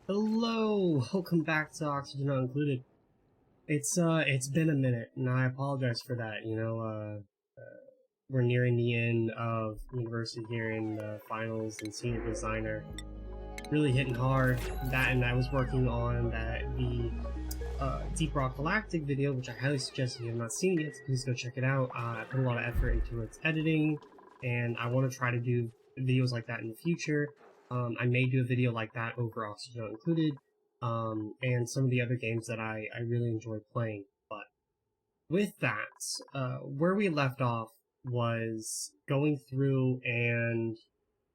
Hello, welcome back to Oxygen Not Included. It's been a minute, and I apologize for that. We're nearing the end of university here in the finals and senior designer. Really hitting hard. That, and I was working on the Deep Rock Galactic video, which I highly suggest if you have not seen it yet, please go check it out. I put a lot of effort into its editing, and I want to try to do videos like that in the future. I may do a video like that over Oxygen Not Included, and some of the other games that I really enjoy playing. But with that, where we left off was going through and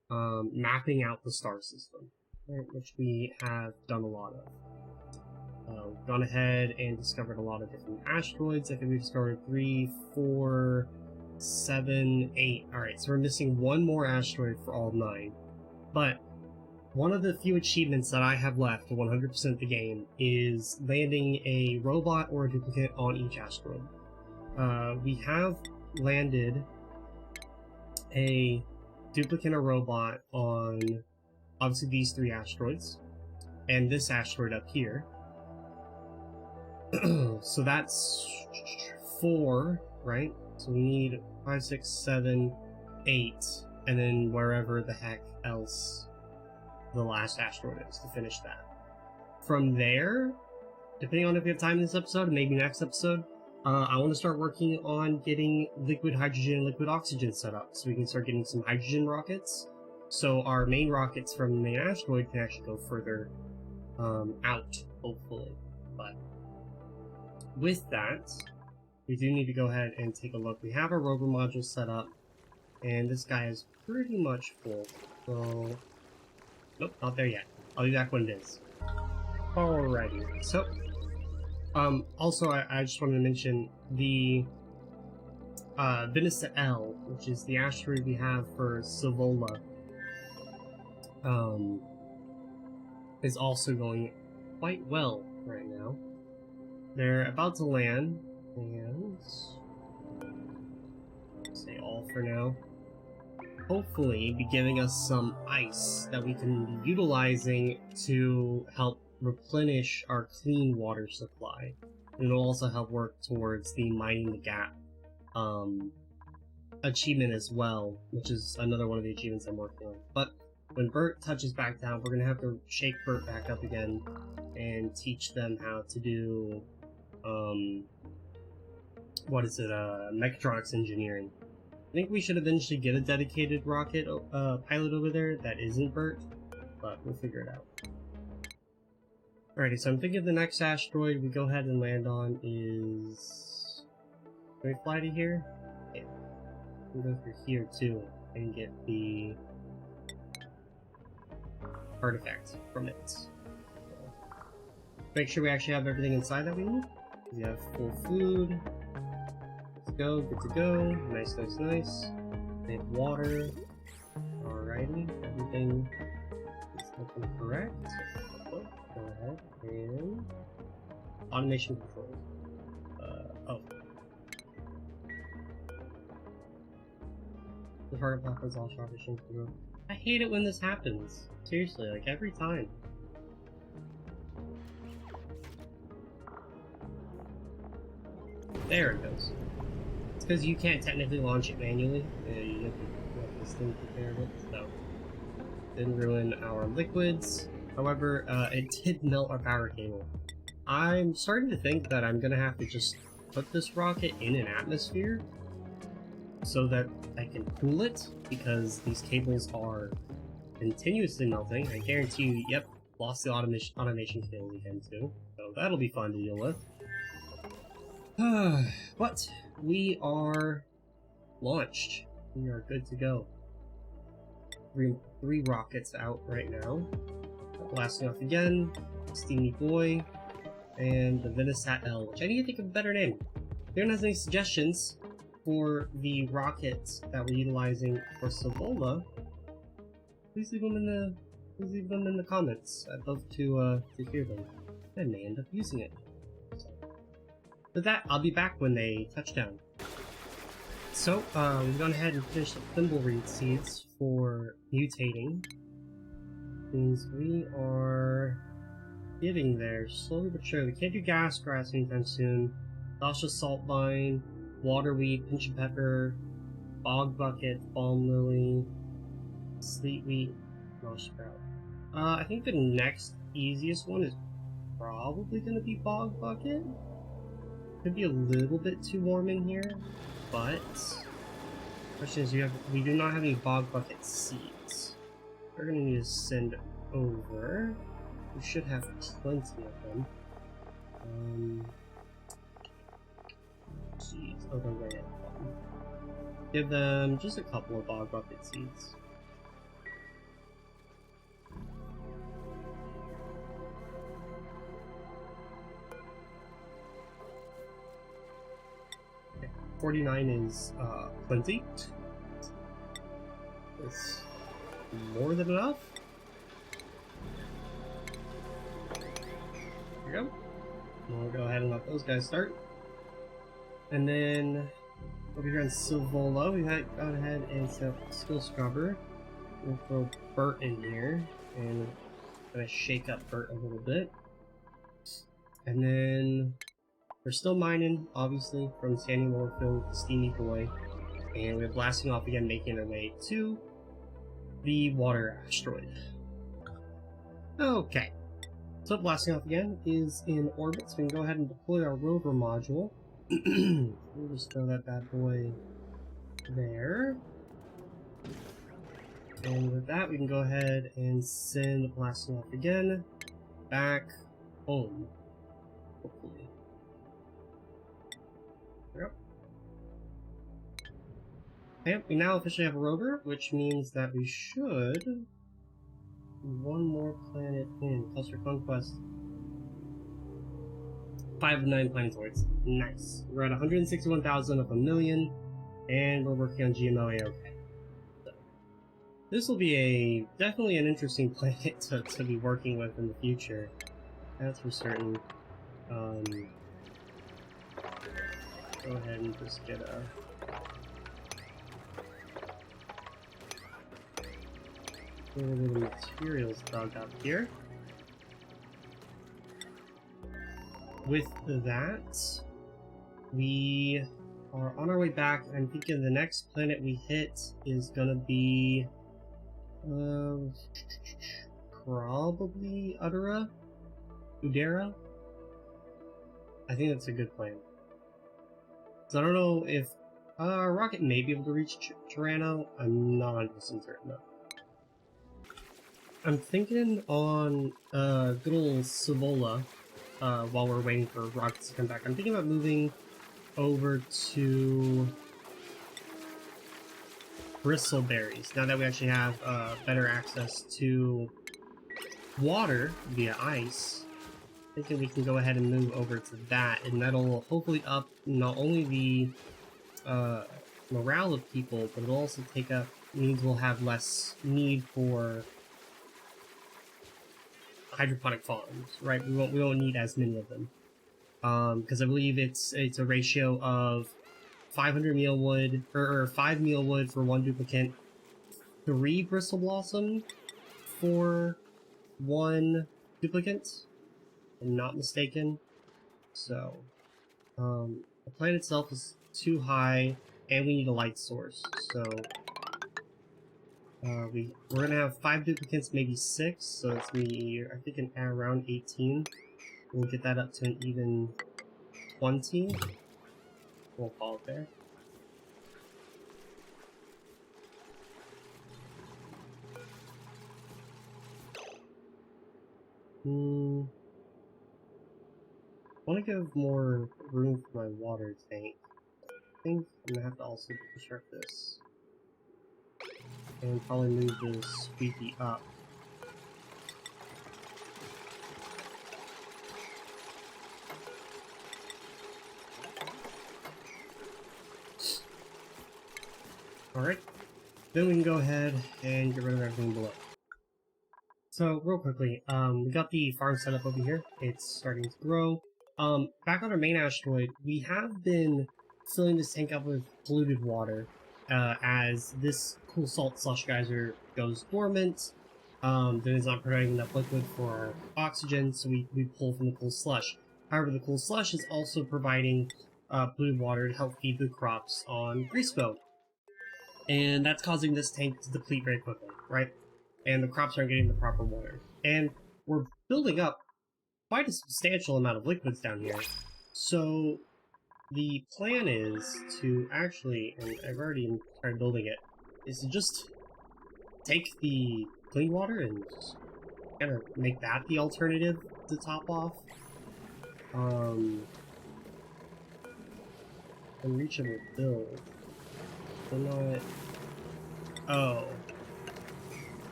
mapping out the star system, right, which we have done a lot of. We've gone ahead and discovered a lot of different asteroids. I think we discovered 3, 4, 7, 8. Alright, so we're missing one more asteroid for all 9. But one of the few achievements that I have left to 100% the game is landing a robot or a duplicate on each asteroid. We have landed a duplicate and a robot on, obviously, these 3 asteroids, and this asteroid up here. So that's 4, right? So we need 5, 6, 7, 8, and then wherever the heck else the last asteroid is to finish that. From there, depending on if we have time in this episode, maybe next episode, I want to start working on getting liquid hydrogen and liquid oxygen set up so we can start getting some hydrogen rockets, so our main rockets from the main asteroid can actually go further out, hopefully. But with that, we do need to go ahead and take a look. We have our rover module set up, and this guy is pretty much full, so nope, not there yet. I'll be back when it is. Alrighty, so also I just wanted to mention the Venus L, which is the asteroid we have for Savola, is also going quite well right now. They're about to land, and say all for now. Hopefully be giving us some ice that we can be utilizing to help replenish our clean water supply. And it'll also help work towards the Mining the Gap achievement as well, which is another one of the achievements I'm working on. But when Bert touches back down, we're going to have to shake Bert back up again and teach them how to do mechatronics engineering. I think we should eventually get a dedicated rocket pilot over there that isn't Bert, but we'll figure it out. Alrighty, so I'm thinking the next asteroid we go ahead and land on is... Can we fly to here? Yeah. We can go through here too and get the artifact from it. So, make sure we actually have everything inside that we need. We have full food. Go, good to go. Nice, nice, nice. We have water. Alrighty, everything is looking correct. Oh, go ahead and automation control. Oh. The target platform is all automation control. I hate it when this happens. Seriously, like every time. There it goes. Because you can't technically launch it manually. You have this thing prepared it, so didn't ruin our liquids. However, it did melt our power cable. I'm starting to think that I'm gonna have to just put this rocket in an atmosphere so that I can cool it, because these cables are continuously melting. I guarantee you, yep, lost the automation cable again too, so that'll be fun to deal with. But we are launched. We are good to go. Three rockets out right now. Blasting off again. Steamy Boy. And the Venusat L, which I need to think of a better name. If anyone has any suggestions for the rockets that we're utilizing for Savola, please leave them in the comments. I'd love to hear them. I may end up using it. With that, I'll be back when they touch down. So, we've gone ahead and finished the thimbleweed seeds for mutating. Means we are getting there, slowly but surely. Can't do gas grass anytime soon. Dasha salt vine, waterweed, pinch of pepper, bog bucket, balm lily, sleet wheat, moss sprout. I think the next easiest one is probably going to be bog bucket. Could be a little bit too warm in here, but question is we do not have any bog bucket seeds. We're going to need to send over. We should have plenty of them. Seeds. Oh, they're right at the bottom. Give them just a couple of bog bucket seeds. Okay, 49 is plenty. It's more than enough. There we go. We'll go ahead and let those guys start. And then over here on Silvola, we got ahead and set up Skill Scrubber. We'll throw Bert in here and gonna shake up Bert a little bit. And then we're still mining, obviously, from Sandy Moorfield to Steamy Boy. And we're blasting off again, making our way to the water asteroid. Okay. So blasting off again is in orbit, so we can go ahead and deploy our rover module. We'll just throw that bad boy there. And with that, we can go ahead and send blasting off again back home. Hopefully. Yep. Okay, we now officially have a rover, which means that we should one more planet in Cluster Conquest. 5 of 9 planetoids. Nice. We're at 161,000 of a million, and we're working on GMO A-OK. So, this will be definitely an interesting planet to be working with in the future. That's for certain. Go ahead and just get a little bit of materials dug up here. With that, we are on our way back. I'm thinking the next planet we hit is gonna be probably Udera. I think that's a good plan. So I don't know if Rocket may be able to reach Tirano. I'm not 100% certain though. I'm thinking on good old Silvola, while we're waiting for rockets to come back. I'm thinking about moving over to bristleberries, now that we actually have better access to water via ice. I think we can go ahead and move over to that, and that'll hopefully up not only the morale of people, but it'll also means we'll have less need for hydroponic farms, right? We won't need as many of them, because I believe it's a ratio of 500 mealwood or 5 mealwood for 1 duplicate, 3 bristle blossom for 1 duplicate. If I'm not mistaken. So the plant itself is too high, and we need a light source. So we're gonna have 5 duplicates, maybe 6, so it's gonna be, I think, around 18. We'll get that up to an even 20. We'll call it there. I want to give more room for my water tank. I think I'm gonna have to also construct this. And probably move the squeaky up. Alright, then we can go ahead and get rid of everything below. So, real quickly, we got the farm set up over here. It's starting to grow. Back on our main asteroid, we have been filling this tank up with polluted water. As this cool salt slush geyser goes dormant, then it's not providing enough liquid for our oxygen, so we pull from the cool slush. However, the cool slush is also providing polluted water to help feed the crops on Greasebow. And that's causing this tank to deplete very quickly, right? And the crops aren't getting the proper water. And we're building up quite a substantial amount of liquids down here. So the plan is to actually, and I've already started building it, is to just take the clean water and just kind of make that the alternative to top off. Unreachable build. They're not... Oh.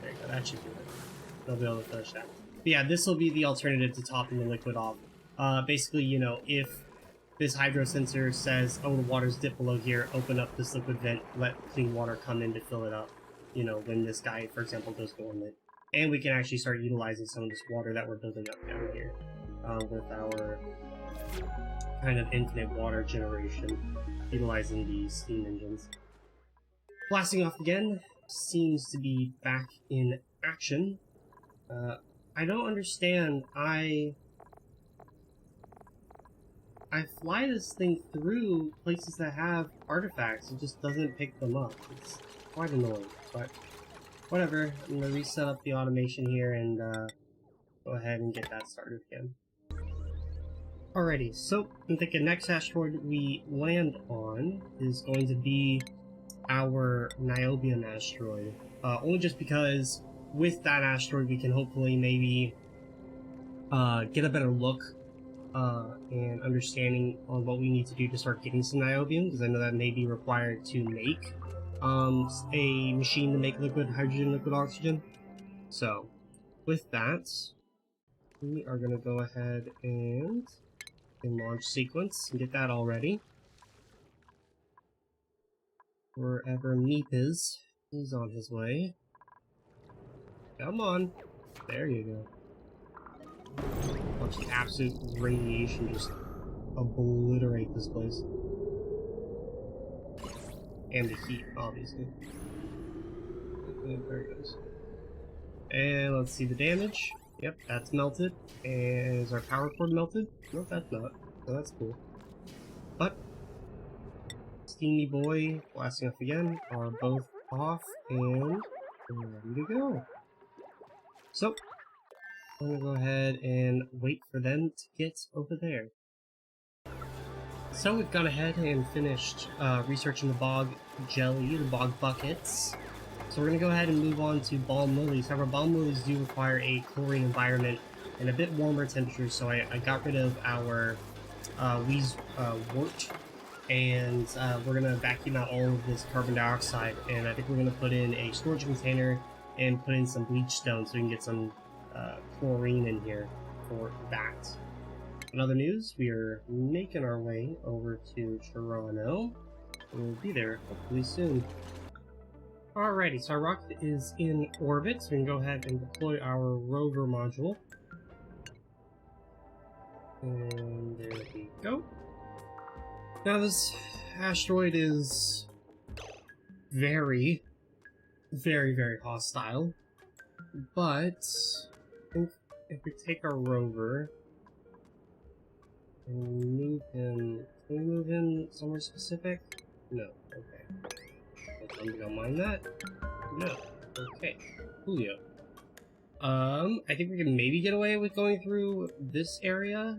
There you go, that should do it. They'll be able to finish that. But yeah, this will be the alternative to topping the liquid off. Basically, you know, if this hydro sensor says, oh, the water's dipped below here, open up this liquid vent, let clean water come in to fill it up, you know, when this guy, for example, goes dormant. And we can actually start utilizing some of this water that we're building up down here with our kind of infinite water generation, utilizing these steam engines. Blasting off again seems to be back in action. I don't understand. I fly this thing through places that have artifacts. It just doesn't pick them up. It's quite annoying, but whatever. I'm gonna reset up the automation here and go ahead and get that started again. Alrighty, so I'm thinking next asteroid we land on is going to be our niobium asteroid. Only just because with that asteroid we can hopefully maybe get a better look and understanding on what we need to do to start getting some niobium, because I know that may be required to make a machine to make liquid hydrogen, liquid oxygen. So with that, we are going to go ahead and launch sequence and get that all ready. Wherever Meep is, he's on his way. Come on. There you go. Watch the absolute radiation just obliterate this place. And the heat, obviously. And there it goes. And let's see the damage. Yep, that's melted. And is our power cord melted? No, that's not. So that's cool. But Steamy Boy, blasting off again, are both off and ready to go. So, I'm gonna go ahead and wait for them to get over there. So we've gone ahead and finished researching the bog jelly, the bog buckets. So we're gonna go ahead and move on to balm lilies. However, balm lilies do require a chlorine environment and a bit warmer temperatures, so I got rid of our Wheeze wort, and we're gonna vacuum out all of this carbon dioxide, and I think we're gonna put in a storage container and put in some bleach stone so we can get some chlorine in here for that. In other news, we are making our way over to Toronto. We'll be there hopefully soon. Alrighty, so our rocket is in orbit, so we can go ahead and deploy our rover module. And there we go. Now this asteroid is very, very, very hostile, but if we take our rover and move him, can we move him somewhere specific? No, okay. Somebody don't mind that? No, okay. Julio. I think we can maybe get away with going through this area.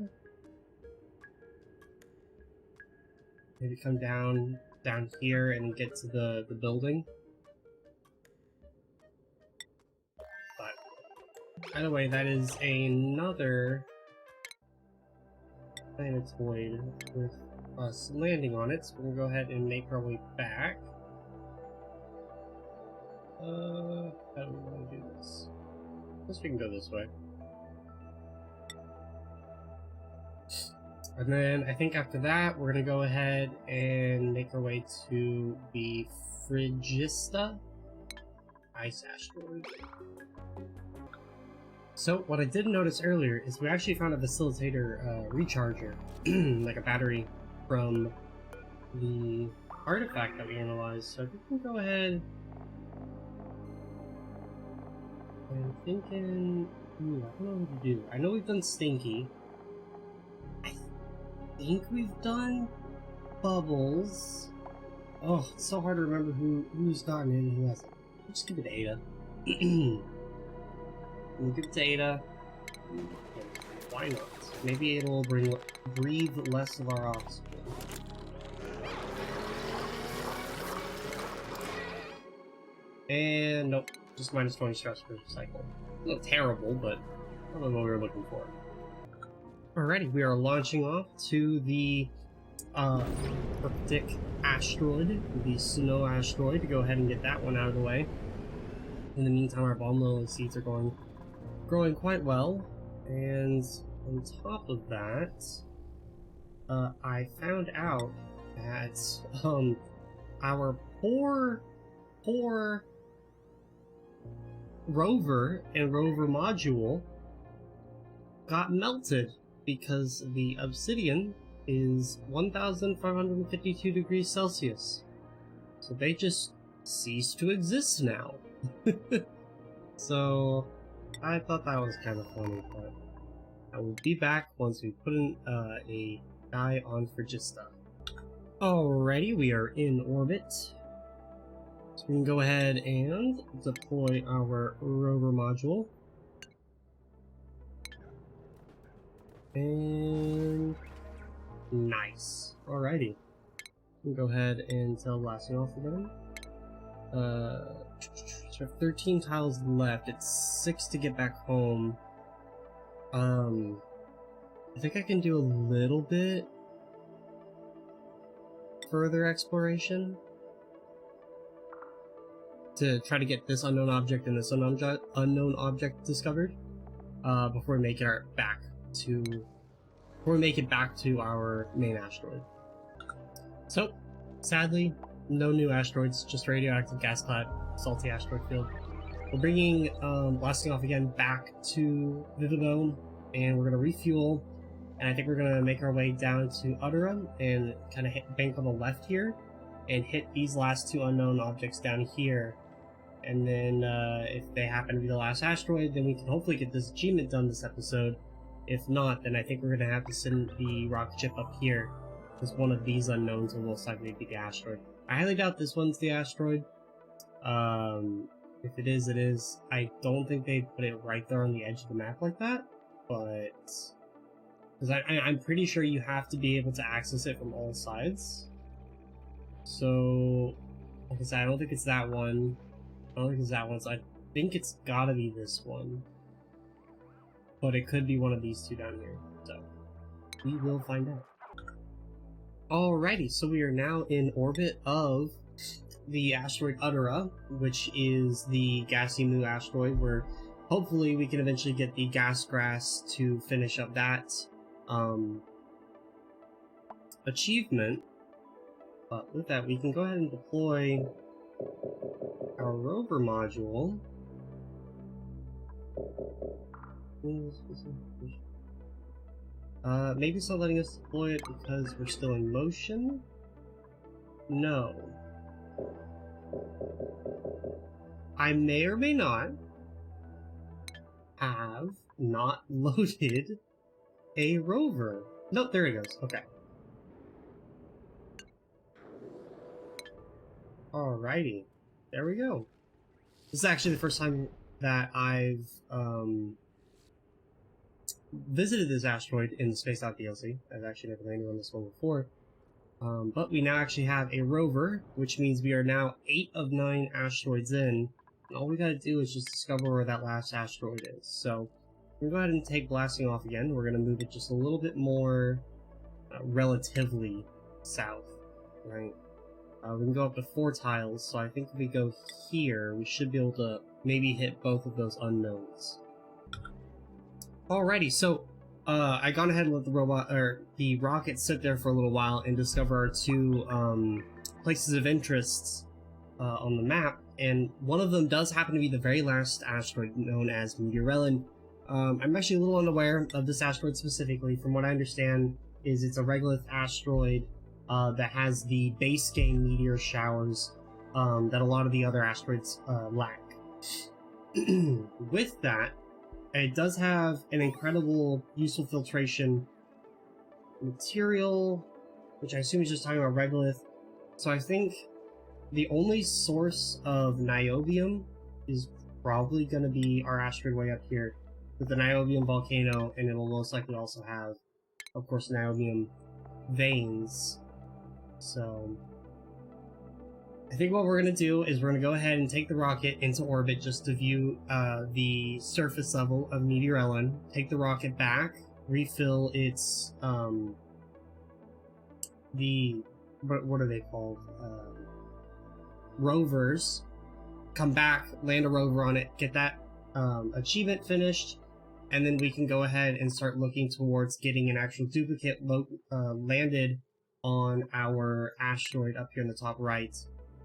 Maybe come down here and get to the building. But either way, that is another planetoid with us landing on it. So we're gonna go ahead and make our way back. How do we want to do this? I guess we can go this way. And then I think after that, we're gonna go ahead and make our way to the Frigista ice asteroid. So what I didn't notice earlier is we actually found a facilitator recharger, like a battery from the artifact that we analyzed. So I think we can go ahead I'm thinking... I don't know what to do. I know we've done Stinky. I think we've done Bubbles. Oh, it's so hard to remember who's gotten in and who hasn't. I'll just give it to Ada. We'll give it to Ada. Why not? Maybe it'll breathe less of our oxygen. And nope, just minus 20 stress per cycle. Not terrible, but not what we were looking for. Alrighty, we are launching off to the Arctic asteroid, the snow asteroid, to go ahead and get that one out of the way. In the meantime, our bomb lily seeds are growing quite well, and on top of that, I found out that our poor rover and rover module got melted because the obsidian is 1552 degrees Celsius. So they just cease to exist now. So I thought that was kind of funny, but I will be back once we put in a guy on Phrygia. Alrighty, we are in orbit. So we can go ahead and deploy our rover module. And nice. Alrighty. We can go ahead and tell blasting off again. So I have 13 tiles left. It's 6 to get back home. I think I can do a little bit further exploration to try to get this unknown object and this unknown object discovered before we make it back to our main asteroid. So, sadly, no new asteroids, just radioactive gas cloud, salty asteroid field. We're bringing blasting off again back to Vivadome, and we're gonna refuel. And I think we're gonna make our way down to Uttera and kind of bank on the left here, and hit these last two unknown objects down here. And then if they happen to be the last asteroid, then we can hopefully get this achievement done this episode. If not, then I think we're gonna have to send the rocket ship up here, because one of these unknowns will most likely be the asteroid. I highly doubt this one's the asteroid. If it is, it is. I don't think they'd put it right there on the edge of the map like that, but because I'm pretty sure you have to be able to access it from all sides. So, like I said, I don't think it's that one. I don't think it's that one, so I think it's gotta be this one. But it could be one of these two down here, so we will find out. Alrighty, so we are now in orbit of the asteroid Uttera, which is the gassy moo asteroid, where hopefully we can eventually get the gas grass to finish up that achievement. But with that, we can go ahead and deploy our rover module. Maybe it's not letting us deploy it because we're still in motion? No. I may or may not have not loaded a rover. No, there it goes. Okay. Alrighty. There we go. This is actually the first time that I've visited this asteroid in the Space.DLC. I've actually never landed on this one before. But we now actually have a rover, which means we are now 8 of 9 asteroids in. And all we gotta do is just discover where that last asteroid is. So, we're gonna go ahead and take blasting off again. We're gonna move it just a little bit more relatively south, right? We can go up to 4 tiles, so I think if we go here, we should be able to maybe hit both of those unknowns. Alrighty, so I gone ahead and let the rocket sit there for a little while and discover our 2 places of interest on the map, and one of them does happen to be the very last asteroid, known as Meteorellin. I'm actually a little unaware of this asteroid specifically. From what I understand, is it's a regolith asteroid that has the base game meteor showers that a lot of the other asteroids lack. with that, it does have an incredible useful filtration material, which I assume is just talking about regolith. So I think the only source of niobium is probably going to be our asteroid way up here with the niobium volcano, and it'll most likely also have, of course, niobium veins. So I think what we're going to do is we're going to go ahead and take the rocket into orbit just to view the surface level of Meteor Ellen, take the rocket back, refill its what are they called? Rovers. Come back, land a rover on it, get that achievement finished, and then we can go ahead and start looking towards getting an actual duplicate landed on our asteroid up here in the top right.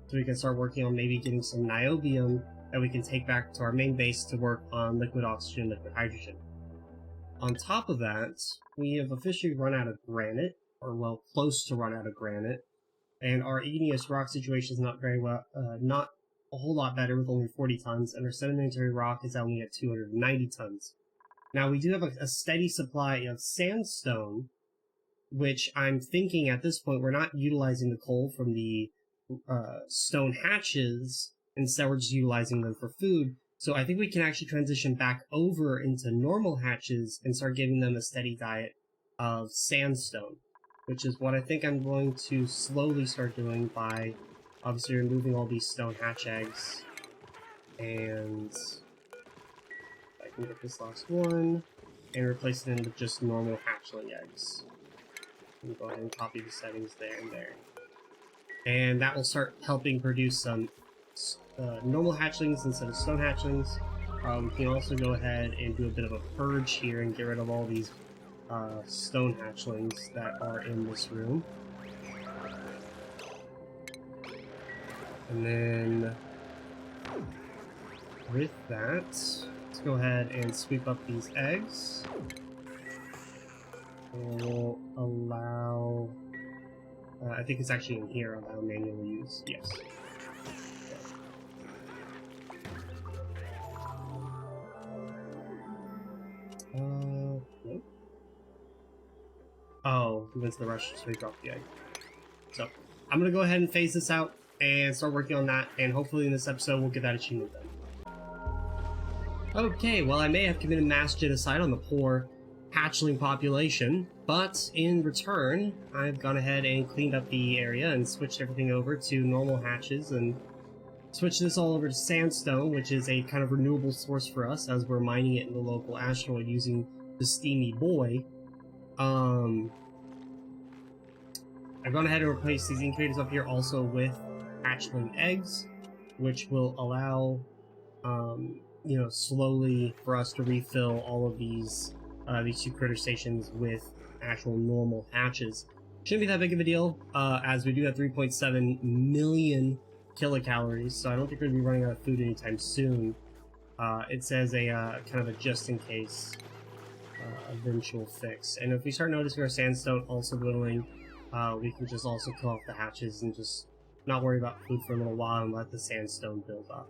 So we can start working on maybe getting some niobium that we can take back to our main base to work on liquid oxygen, liquid hydrogen. On top of that, we have officially run out of granite, or well, close to run out of granite, and our igneous rock situation is not very well, not a whole lot better with only 40 tons, and our sedimentary rock is only at 290 tons. Now we do have a steady supply of sandstone, which I'm thinking at this point we're not utilizing the coal from the stone hatches, instead we're just utilizing them for food. So I think we can actually transition back over into normal hatches and start giving them a steady diet of sandstone, which is what I think I'm going to slowly start doing by obviously removing all these stone hatch eggs. And I can get this last one and replace it with just normal hatchling eggs. And go ahead and copy the settings there and there. And that will start helping produce some normal hatchlings instead of stone hatchlings. We can also go ahead and do a bit of a purge here and get rid of all these stone hatchlings that are in this room. And then with that, let's go ahead and sweep up these eggs. And we'll allow... I think it's actually in here, allow manual use. Yes. Nope. Oh, he went to the rush, so he dropped the egg. So, I'm gonna go ahead and phase this out and start working on that, and hopefully in this episode we'll get that achievement done. Okay, well I may have committed mass genocide on the poor hatchling population, but in return, I've gone ahead and cleaned up the area and switched everything over to normal hatches and switched this all over to sandstone, which is a kind of renewable source for us as we're mining it in the local asteroid using the Steamy Boy. I've gone ahead and replaced these incubators up here also with hatchling eggs, which will allow, you know, slowly for us to refill all of these two critter stations with actual normal hatches. Shouldn't be that big of a deal, as we do have 3.7 million kilocalories, so I don't think we're going to be running out of food anytime soon. It says a kind of a just-in-case eventual fix. And if we start noticing our sandstone also dwindling, we can just also kill off the hatches and just not worry about food for a little while and let the sandstone build up.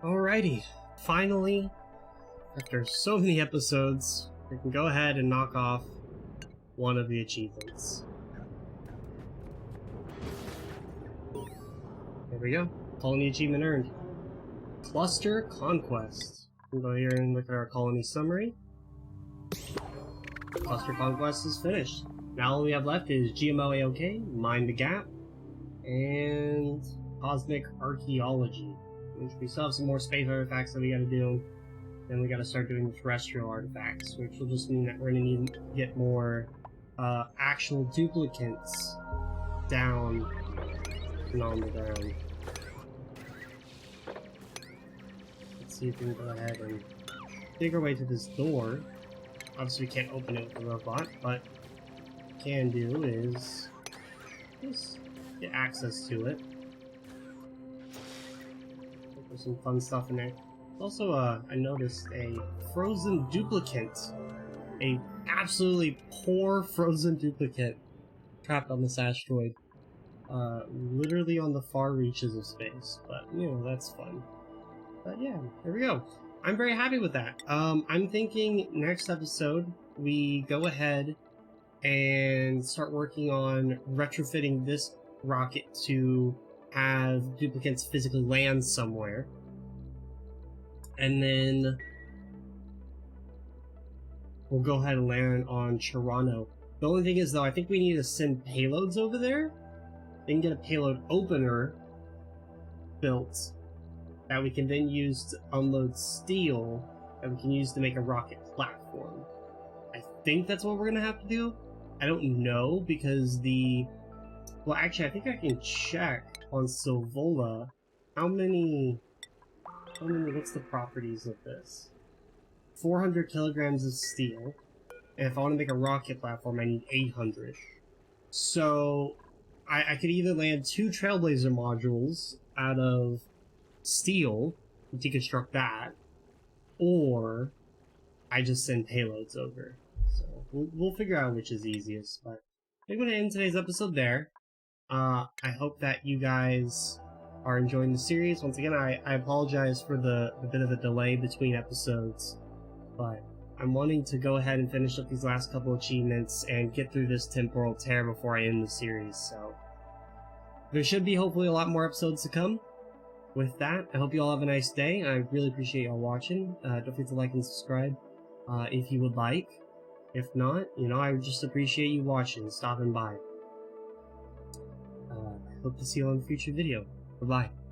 Alrighty, finally, after so many episodes, we can go ahead and knock off one of the achievements. There we go. Colony achievement earned. Cluster Conquest. We'll go here and look at our colony summary. Cluster Conquest is finished. Now all we have left is GMO AOK, Mind the Gap, and Cosmic Archaeology. Which we still have some more space artifacts that we gotta do. Then we gotta start doing the terrestrial artifacts, which will just mean that we're gonna need to get more actual duplicates down and on the ground. Let's see if we can go ahead and dig our way to this door. Obviously we can't open it with the robot, but what we can do is just get access to it. There's some fun stuff in there. Also, I noticed a frozen duplicate. A absolutely poor frozen duplicate trapped on this asteroid. Literally on the far reaches of space. But, you know, that's fun. But yeah, there we go. I'm very happy with that. I'm thinking next episode we go ahead and start working on retrofitting this rocket to have duplicates physically land somewhere. And then we'll go ahead and land on Toronto. The only thing is, though, I think we need to send payloads over there. Then get a payload opener built that we can then use to unload steel that we can use to make a rocket platform. I think that's what we're going to have to do. I don't know, because well, actually, I think I can check on Silvola how many, what's the properties of this? 400 kilograms of steel, and if I want to make a rocket platform, I need 800. So, I could either land 2 Trailblazer modules out of steel, and deconstruct that, or I just send payloads over. So, we'll figure out which is easiest, but I'm going to end today's episode there. I hope that you guys are enjoying the series. Once again, I apologize for the bit of a delay between episodes, but I'm wanting to go ahead and finish up these last couple achievements and get through this temporal tear before I end the series, so there should be hopefully a lot more episodes to come. With that, I hope you all have a nice day. I really appreciate y'all watching. Don't forget to like and subscribe if you would like. If not, I would just appreciate you watching, stopping by. I hope to see you on a future video. Bye-bye.